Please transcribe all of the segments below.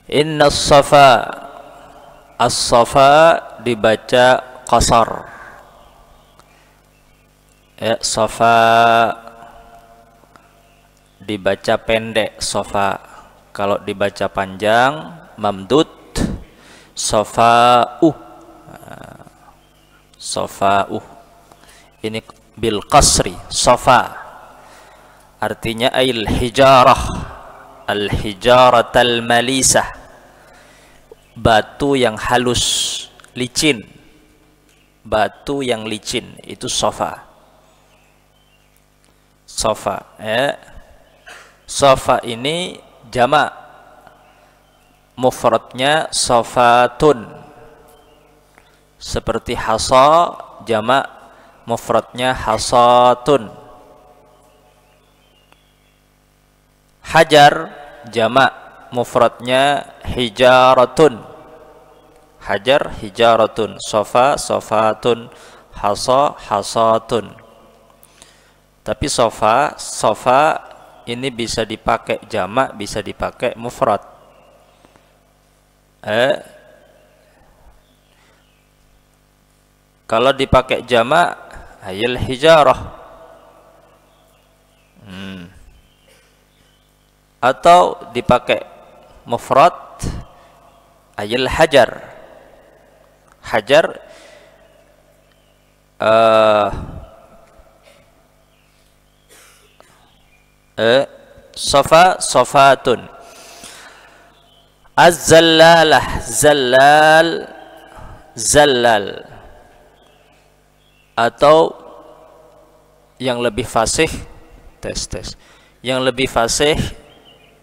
Inna safa, as-safa dibaca qasar. Ya, safa dibaca pendek, safa. Kalau dibaca panjang, mamdud, safa'u. Safa'u. Ini bil qasri, safa. Artinya ail hijarah, al hijaratal malisah, batu yang halus, licin. Batu yang licin itu safa. Safa, ya. Safa ini jamak, mufradnya safatun. Seperti hasa, jamak, mufradnya hasatun. Hajar, jamak, mufradnya hijaratun. Hajar, hijaratun. Safa, safatun. Hasa, hasatun. Tapi safa, safa ini bisa dipakai jamak, bisa dipakai mufrad. Kalau dipakai jamak, ayil hijarah. Atau dipakai mufrad, ayil hajar. Hajar safa, safatun. Az-zallalah, zallal, zallal. Atau yang lebih fasih, tes. Yang lebih fasih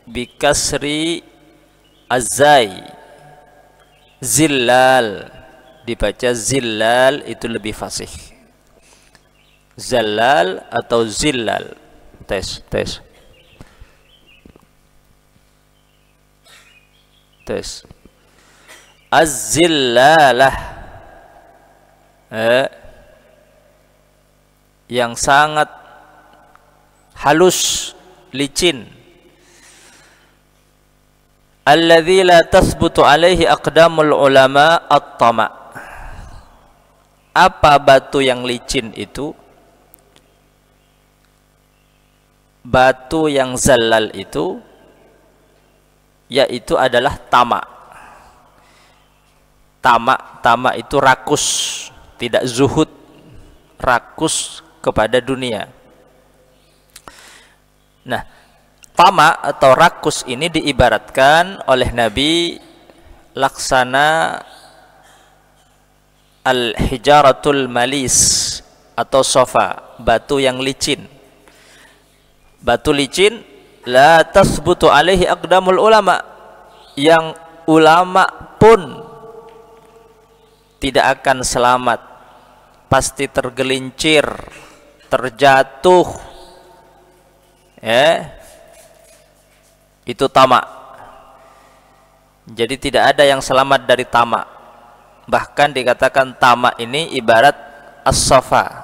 bikasri azai, zillal, dibaca zillal, itu lebih fasih. Zallal atau zillal. Tes. Az-zillalah, yang sangat halus, licin. Alladzi la tasbutu alaihi aqdamul ulama at-tama. Apa batu yang licin itu? Batu yang zallal itu yaitu adalah tamak. Tamak itu rakus, tidak zuhud, rakus kepada dunia. Nah, tamak atau rakus ini diibaratkan oleh Nabi laksana al-hijaratul malis atau sofa, batu yang licin. Batu licin la tasbutu alaihi aqdamul ulama, yang ulama pun tidak akan selamat, pasti tergelincir, terjatuh. Itu tamak. Jadi tidak ada yang selamat dari tamak. Bahkan dikatakan tamak ini ibarat as-safa,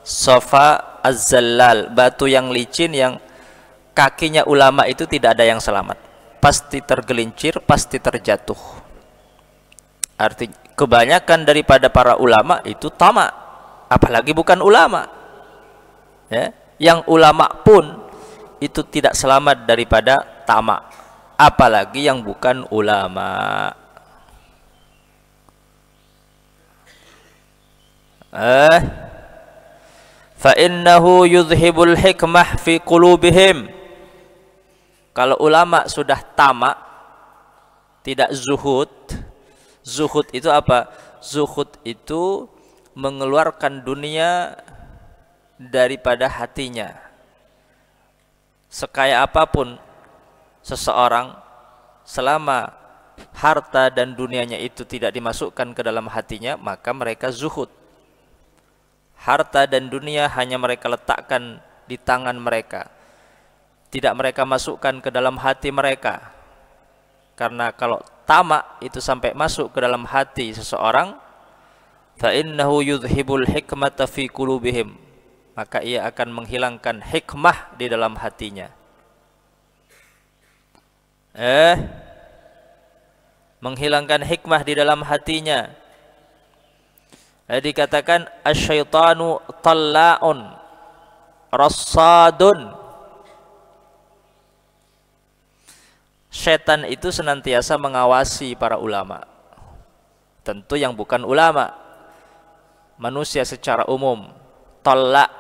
safa az-zallal, batu yang licin yang kakinya ulama itu tidak ada yang selamat, pasti tergelincir, pasti terjatuh. Artinya kebanyakan daripada para ulama itu tamak, apalagi bukan ulama. Yang ulama pun itu tidak selamat daripada tamak, apalagi yang bukan ulama. Fa innahu yudhibul hikmah fi qulubihim. Kalau ulama sudah tamak, tidak zuhud. Zuhud itu apa? Zuhud itu mengeluarkan dunia daripada hatinya. Sekaya apapun seseorang, selama harta dan dunianya itu tidak dimasukkan ke dalam hatinya, maka mereka zuhud. Harta dan dunia hanya mereka letakkan di tangan mereka, tidak mereka masukkan ke dalam hati mereka. Karena kalau tamak itu sampai masuk ke dalam hati seseorang, fa innahu yudhibul hikmata fi qulubihim, maka ia akan menghilangkan hikmah di dalam hatinya. menghilangkan hikmah di dalam hatinya. Dikatakan asyaitanu talla'un rassadun. Setan itu senantiasa mengawasi para ulama. Tentu yang bukan ulama, manusia secara umum. Talla',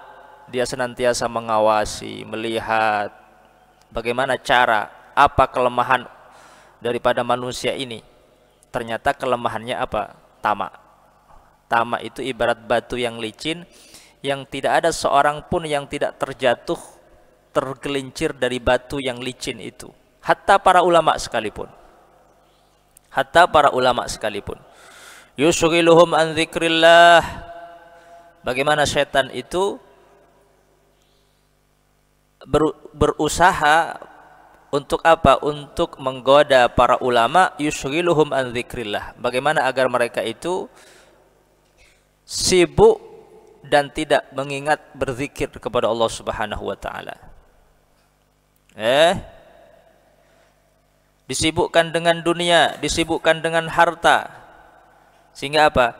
dia senantiasa mengawasi, melihat bagaimana cara, apa kelemahan daripada manusia ini. Ternyata kelemahannya apa? Tamak. Tamak itu ibarat batu yang licin, yang tidak ada seorang pun yang tidak terjatuh, tergelincir dari batu yang licin itu. Hatta para ulama sekalipun. Hatta para ulama sekalipun. Yushghiluhum an dzikrillah. Bagaimana setan itu berusaha untuk apa? Untuk menggoda para ulama. Yushghiluhum an dzikrillah. Bagaimana agar mereka itu sibuk dan tidak mengingat berzikir kepada Allah Subhanahu wa taala. Disibukkan dengan dunia, disibukkan dengan harta. Sehingga apa?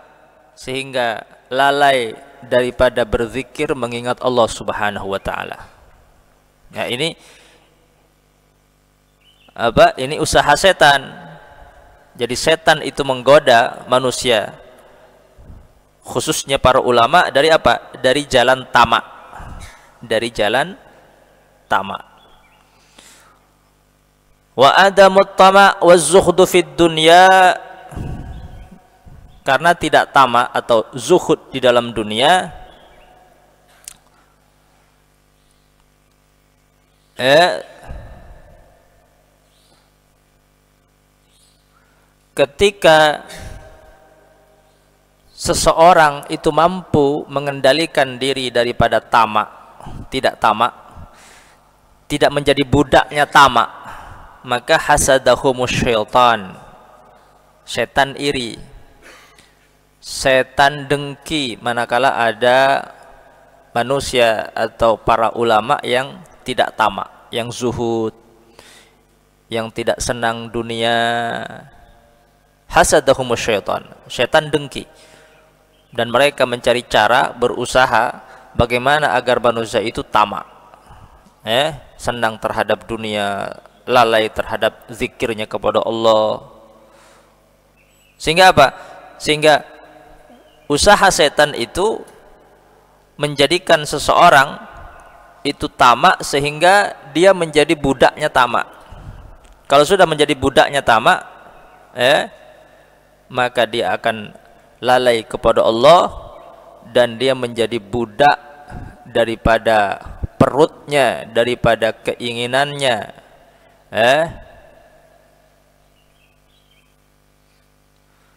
Sehingga lalai daripada berzikir mengingat Allah Subhanahu wa taala. Ya, ini apa? Ini usaha setan. Jadi setan itu menggoda manusia, khususnya para ulama, dari apa? Dari jalan tamak. Dari jalan tamak. Wa adamut tamak wa zuhdu fid dunya. Karena tidak tamak atau zuhud di dalam dunia, ketika seseorang itu mampu mengendalikan diri daripada tamak, tidak tamak, tidak menjadi budaknya tamak, maka hasadahumus syaitan, setan iri, setan dengki manakala ada manusia atau para ulama yang tidak tamak, yang zuhud, yang tidak senang dunia. Hasadahumus syaitan, setan dengki. Dan mereka mencari cara, berusaha bagaimana agar manusia itu tamak, senang terhadap dunia, lalai terhadap zikirnya kepada Allah. Sehingga apa? Sehingga usaha setan itu menjadikan seseorang itu tamak, sehingga dia menjadi budaknya tamak. Kalau sudah menjadi budaknya tamak, maka dia akan lalai kepada Allah dan dia menjadi budak daripada perutnya, daripada keinginannya.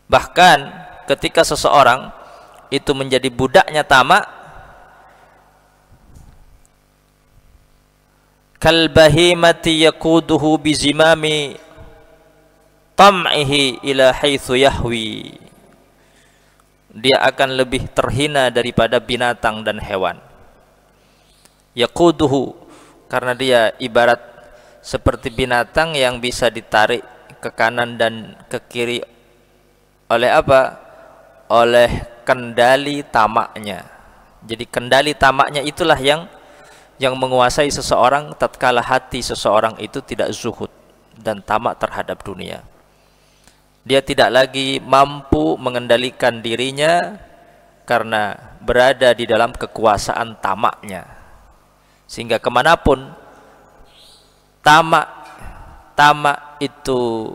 Bahkan ketika seseorang itu menjadi budaknya tamak, kal bahimati yaquduhu bizimami tam'ihi ila haitsu yahwi. Dia akan lebih terhina daripada binatang dan hewan. Yaquduhu, karena dia ibarat seperti binatang yang bisa ditarik ke kanan dan ke kiri oleh apa? Oleh kendali tamaknya. Jadi kendali tamaknya itulah yang menguasai seseorang tatkala hati seseorang itu tidak zuhud dan tamak terhadap dunia. Dia tidak lagi mampu mengendalikan dirinya karena berada di dalam kekuasaan tamaknya. Sehingga kemanapun tamak itu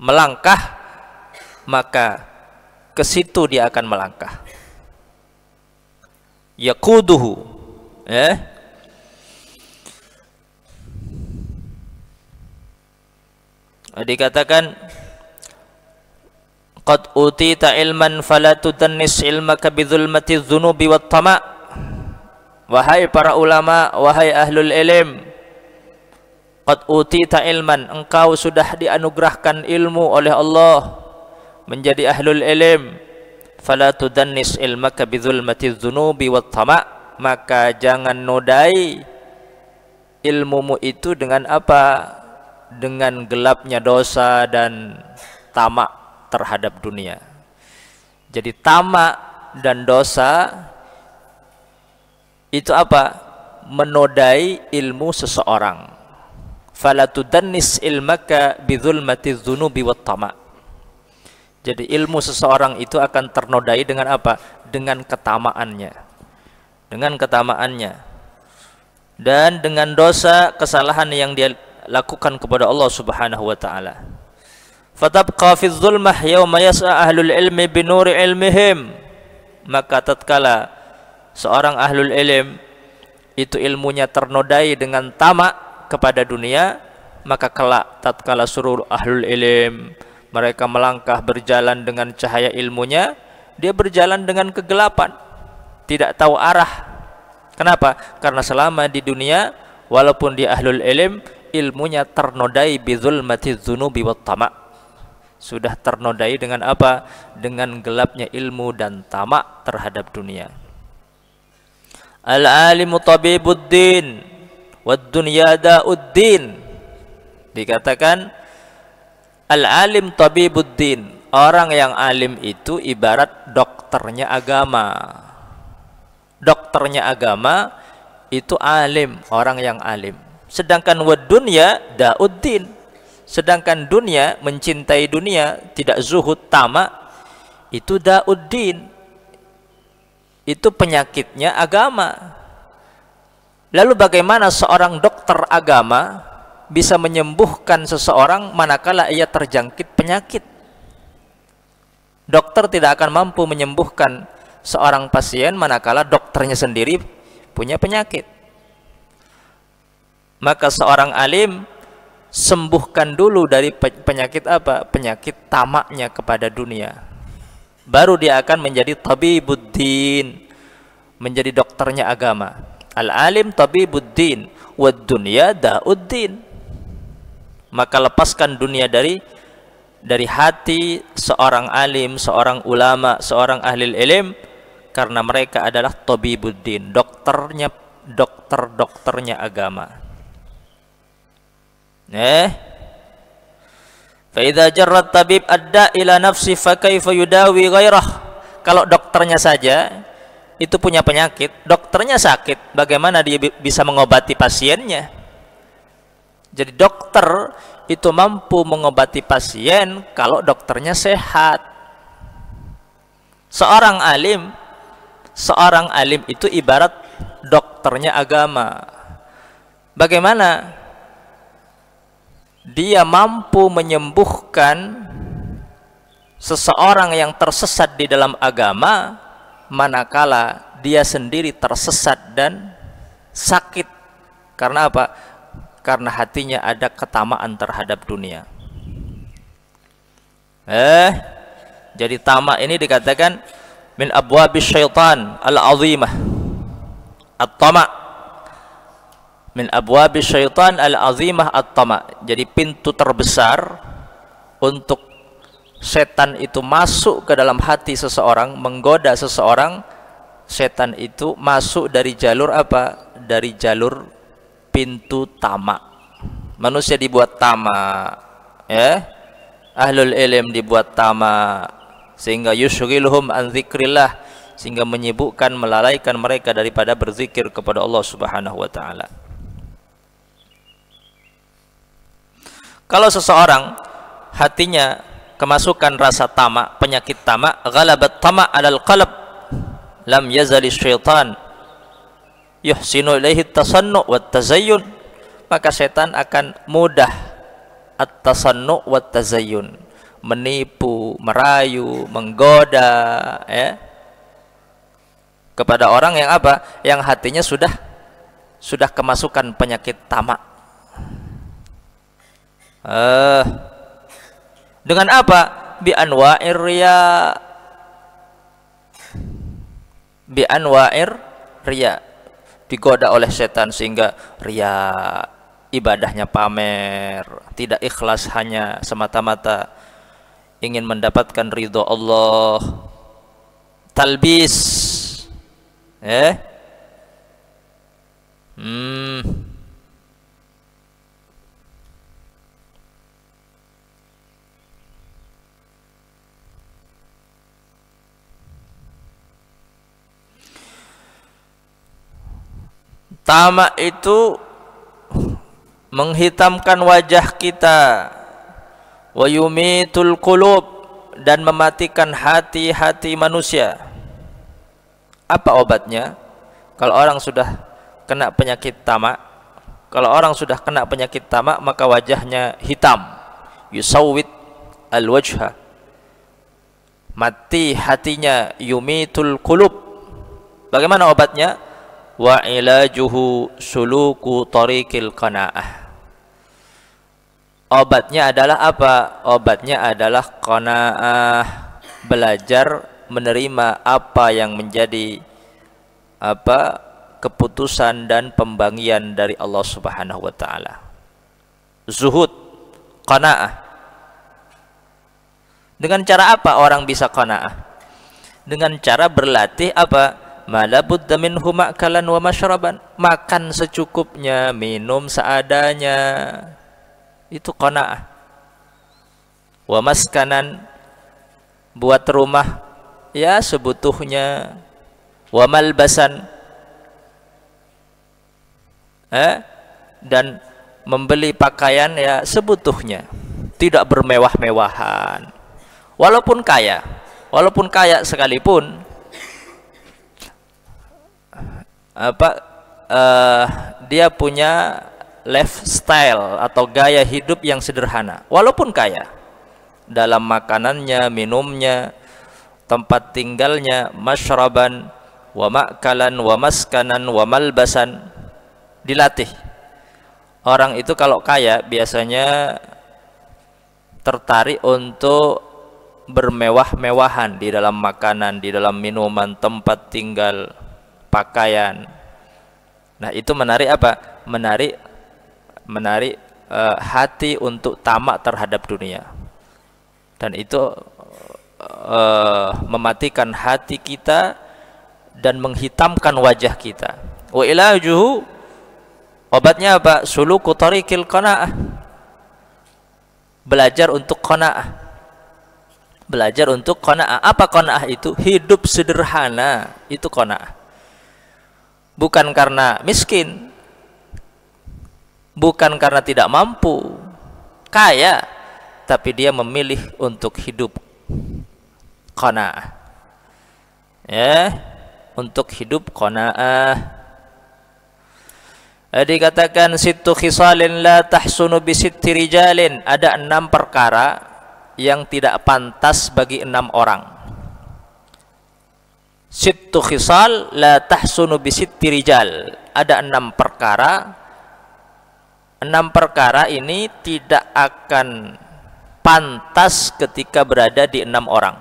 melangkah, maka ke situ dia akan melangkah. Yaquduhu, dikatakan qad utita ilman fala tudannis ilmaka bidzulmati dzunubi wat tama'. Wahai para ulama, wahai ahlul ilm, qad utita ilman, engkau sudah dianugerahkan ilmu oleh Allah menjadi ahlul ilm. Fala tudannis ilmaka bidzulmati dzunubi wat tama', maka jangan nodai ilmumu itu dengan apa? Dengan gelapnya dosa dan tamak terhadap dunia. Jadi tamak dan dosa itu apa? Menodai ilmu seseorang. Fala tudannis ilmaka bidzulmati dzunubi wat tama'. Jadi ilmu seseorang itu akan ternodai dengan apa? Dengan ketamaannya. Dengan ketamaannya. Dan dengan dosa kesalahan yang dia lakukan kepada Allah Subhanahu wa taala. Fatabqa fi dzulmah yauma yas'a ahlul ilmi bi nuri ilmihim. Maka tatkala seorang ahlul ilm itu ilmunya ternodai dengan tamak kepada dunia, maka kelak tatkala suruh ahlul ilm mereka melangkah berjalan dengan cahaya ilmunya, dia berjalan dengan kegelapan, tidak tahu arah. Kenapa? Karena selama di dunia walaupun dia ahlul ilm, ilmunya ternodai bidzulmati dzunubi wat tama'. Sudah ternodai dengan apa? Dengan gelapnya ilmu dan tamak terhadap dunia. Al-alimu tabibuddin wad dunya da'uddin. Dikatakan al-alim tabibuddin. Orang yang alim itu ibarat dokternya agama. Dokternya agama itu alim, orang yang alim. Sedangkan wad dunya da'uddin. Sedangkan dunia, mencintai dunia, tidak zuhud, tamak, itu da'uddin. Itu penyakitnya agama. Lalu bagaimana seorang dokter agama bisa menyembuhkan seseorang manakala ia terjangkit penyakit? Dokter tidak akan mampu menyembuhkan seorang pasien manakala dokternya sendiri punya penyakit. Maka seorang alim sembuhkan dulu dari penyakit apa? Penyakit tamaknya kepada dunia. Baru dia akan menjadi tabibuddin, menjadi dokternya agama. Al-alim tabibuddin wad dunya da'uddin. Maka lepaskan dunia dari hati seorang alim, seorang ulama, seorang ahli ilm, karena mereka adalah tabibuddin, dokternya agama. Fa idza jarrat tabib adda ila nafsi fa kaifa yudawi ghairah. Kalau dokternya saja itu punya penyakit, dokternya sakit, bagaimana dia bisa mengobati pasiennya? Jadi dokter itu mampu mengobati pasien kalau dokternya sehat. Seorang alim itu ibarat dokternya agama. Bagaimana dia mampu menyembuhkan seseorang yang tersesat di dalam agama manakala dia sendiri tersesat dan sakit? Karena apa? Karena hatinya ada ketamaan terhadap dunia. Jadi tamak ini dikatakan min abwabis syaitan al-azimah. At-tama' min abwabis syaitan al-azimah at-tama'. Jadi pintu terbesar untuk setan itu masuk ke dalam hati seseorang, menggoda seseorang, setan itu masuk dari jalur apa? Dari jalur pintu tamak. Manusia dibuat tamak, ya. Ahlul ilm dibuat tamak, sehingga yushghiluhum an dzikrillah, sehingga menyibukkan, melalaikan mereka daripada berzikir kepada Allah Subhanahu wa taala. Kalau seseorang hatinya kemasukan rasa tamak, penyakit tamak, ghalabat tamak 'alal qalb, lam yazali syaitan yuhsinu ilaihi at-tasannu' wat tazayyun. Maka setan akan mudah at-tasannu' wat tazayyun, menipu, merayu, menggoda, ya, kepada orang yang apa? Yang hatinya sudah kemasukan penyakit tamak. Dengan apa? Bi anwa'ir riya. Bi anwa'ir riya. Digoda oleh setan sehingga riya, ibadahnya pamer, tidak ikhlas, hanya semata-mata ingin mendapatkan ridho Allah. Talbis, Hmm. Tamak itu menghitamkan wajah kita, wa yumitul qulub, dan mematikan hati-hati manusia. Apa obatnya? Kalau orang sudah kena penyakit tamak, maka wajahnya hitam, yusawwid al-wajha, mati hatinya, yumitul qulub. Bagaimana obatnya? Wa ilajuhu suluku tariqil qanaah. Obatnya adalah apa? Obatnya adalah qanaah, belajar menerima apa yang menjadi keputusan dan pembagian dari Allah Subhanahu wa taala. Zuhud, qanaah. Dengan cara apa orang bisa qanaah? Dengan cara berlatih apa? Malabudda minhu ma'kalan wa masyraban. Makan secukupnya, minum seadanya. Itu qanaah. Wa maskanan, buat rumah ya sebutuhnya. Wa malbasan, dan membeli pakaian ya sebutuhnya, tidak bermewah-mewahan. Walaupun kaya sekalipun, dia punya lifestyle atau gaya hidup yang sederhana. Walaupun kaya, dalam makanannya, minumnya, tempat tinggalnya, masyraban, wa ma'kalan, wa maskanan, wa malbasan, dilatih. Orang itu kalau kaya biasanya tertarik untuk bermewah-mewahan di dalam makanan, di dalam minuman, tempat tinggal, pakaian. Nah, itu menarik apa? Menarik hati untuk tamak terhadap dunia. Dan itu mematikan hati kita dan menghitamkan wajah kita. Wa ilajuhu, obatnya apa? Suluku tariqil qanaah. Belajar untuk qanaah. Belajar untuk qanaah. Apa qanaah itu? Hidup sederhana, itu qanaah. Bukan karena miskin, bukan karena tidak mampu, kaya, tapi dia memilih untuk hidup qanaah. Untuk hidup qanaah. Dikatakan sittu khisalin la tahsunu bi sitti rijalin. Ada 6 perkara yang tidak pantas bagi 6 orang. Sittu khisal la tahsunu bi sitti rijal. Ada 6 perkara. 6 perkara ini tidak akan pantas ketika berada di 6 orang.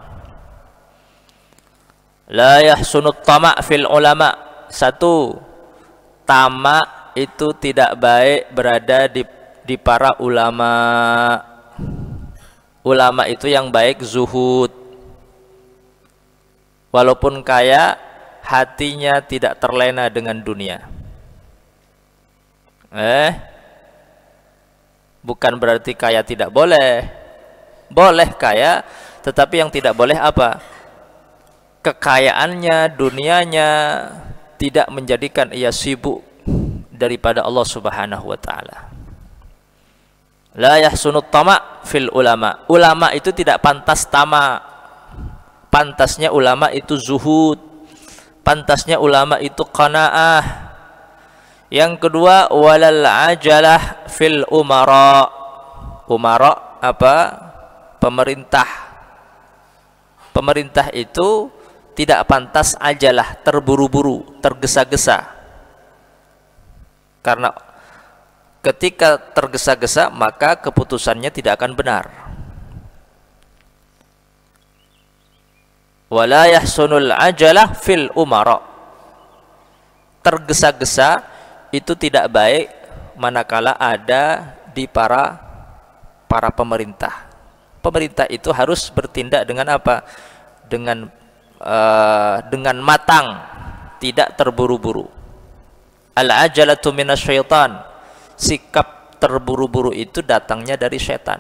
La yahsunut tama' fil ulama. 1, tamak itu tidak baik berada di para ulama. Ulama itu yang baik zuhud. Walaupun kaya, hatinya tidak terlena dengan dunia. Bukan berarti kaya tidak boleh. Boleh kaya, tetapi yang tidak boleh apa? Kekayaannya, dunianya tidak menjadikan ia sibuk daripada Allah Subhanahu wa taala. La yahsunut tama' fil ulama. Ulama itu tidak pantas tamak. Pantasnya ulama itu zuhud. Pantasnya ulama itu qanaah. Yang kedua, walal ajalah fil umara. Umara apa? Pemerintah. Pemerintah itu tidak pantas ajalah, terburu-buru, tergesa-gesa. Karena ketika tergesa-gesa maka keputusannya tidak akan benar. Wala yahsunul ajalah fil umara. Tergesa-gesa itu tidak baik manakala ada di para pemerintah. Pemerintah itu harus bertindak dengan apa? Dengan matang, tidak terburu-buru. Al-ajalatu minasyaitan. Sikap terburu-buru itu datangnya dari setan.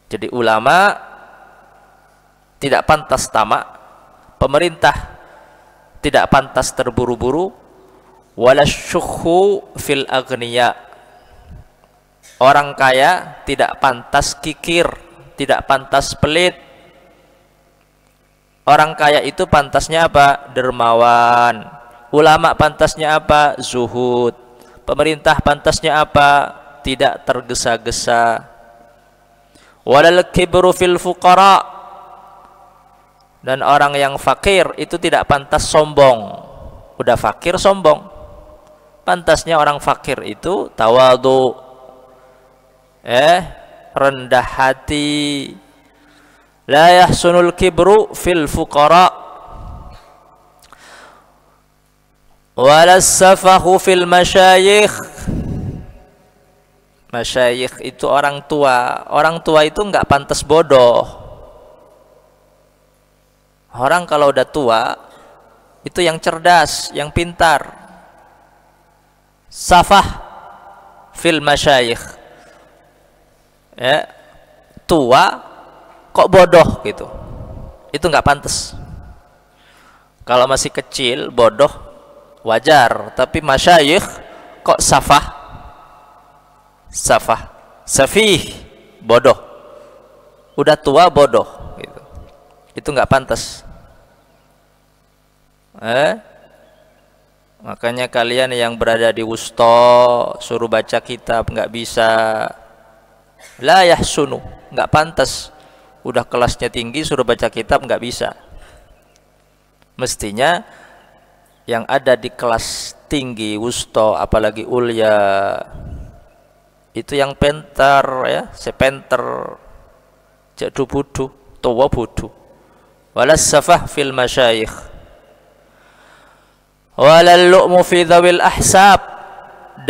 Jadi ulama tidak pantas tamak, pemerintah tidak pantas terburu-buru, walasyukhu fil aghniya. Orang kaya tidak pantas kikir, tidak pantas pelit. Orang kaya itu pantasnya apa? Dermawan. Ulama pantasnya apa? Zuhud. Pemerintah pantasnya apa? Tidak tergesa-gesa. Walal kibru fil fuqara. Dan orang yang fakir itu tidak pantas sombong. Udah fakir sombong. Pantasnya orang fakir itu tawadhu, rendah hati. La yahsunul kibru fil fuqara walas safahu fil masyayikh. Masyayikh itu orang tua. Orang tua itu enggak pantas bodoh. Orang kalau udah tua itu yang cerdas, yang pintar. Safah fil masyayikh. Ya, tua kok bodoh gitu. Itu enggak pantas. Kalau masih kecil bodoh wajar, tapi masyayikh kok safah? Safah, safih, bodoh. Udah tua bodoh gitu. Itu enggak pantas. Makanya kalian yang berada di wusto suruh baca kitab enggak bisa. La yahsunu, enggak pantas. Udah kelasnya tinggi suruh baca kitab enggak bisa. Mestinya yang ada di kelas tinggi, wusto, apalagi ulya, itu yang pentar ya, sepenter, jadu budu, tua budu. Walas safah fil masyayikh. Walal lu'mu fi dhawil ahsab,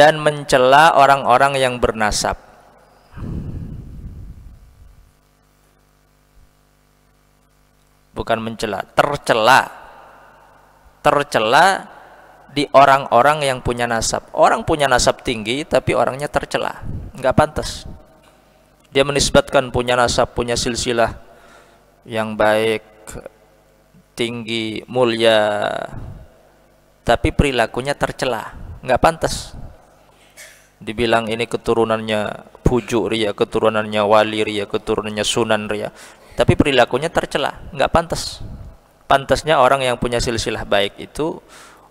dan mencela orang-orang yang bernasab. Bukan mencela, tercela. Tercela di orang-orang yang punya nasab. Orang punya nasab tinggi tapi orangnya tercela, enggak pantas. Dia menisbatkan punya nasab, punya silsilah yang baik, tinggi, mulia, tapi perilakunya tercela, enggak pantas. Dibilang ini keturunannya bujuk ria, keturunannya wali ria, keturunannya sunan ria, tapi perilakunya tercela, enggak pantas. Pantasnya orang yang punya silsilah baik itu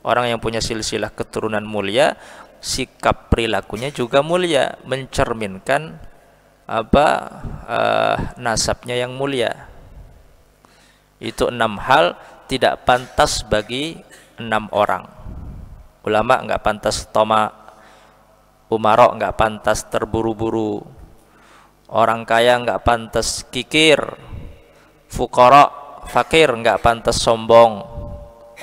orang yang punya silsilah keturunan mulia, sikap perilakunya juga mulia, mencerminkan nasabnya yang mulia. Itu 6 hal tidak pantas bagi 6 orang. Ulama enggak pantas toma, umarok enggak pantas terburu-buru, orang kaya enggak pantas kikir, fuqara fakir enggak pantas sombong,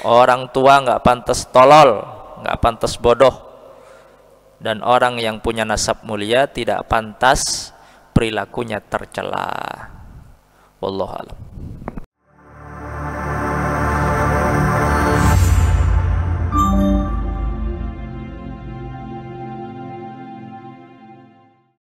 orang tua enggak pantas tolol, enggak pantas bodoh, dan orang yang punya nasab mulia tidak pantas perilakunya tercela. Wallahu a'lam.